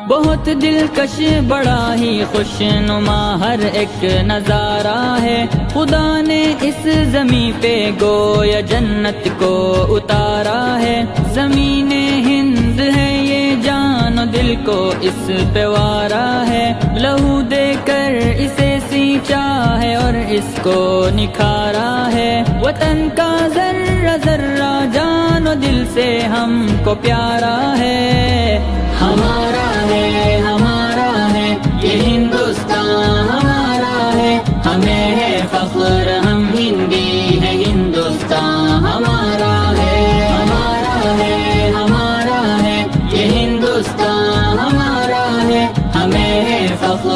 बहुत दिलकश बड़ा ही खुशनुमा हर एक नजारा है। खुदा ने इस ज़मीं पे गोया जन्नत को उतारा है। ज़मीने हिंद है ये जान दिल को इस पे वारा है। लहू देकर इसे सींचा है और इसको निखारा है। वतन का जर्रा जर्रा जान दिल से हमको प्यारा है। हमारा है ये हिंदुस्तान हमारा है। हमें है फख्र हम हिंदी है। हिंदुस्तान हमारा है ये हिंदुस्तान हमारा है। हमें है फख्र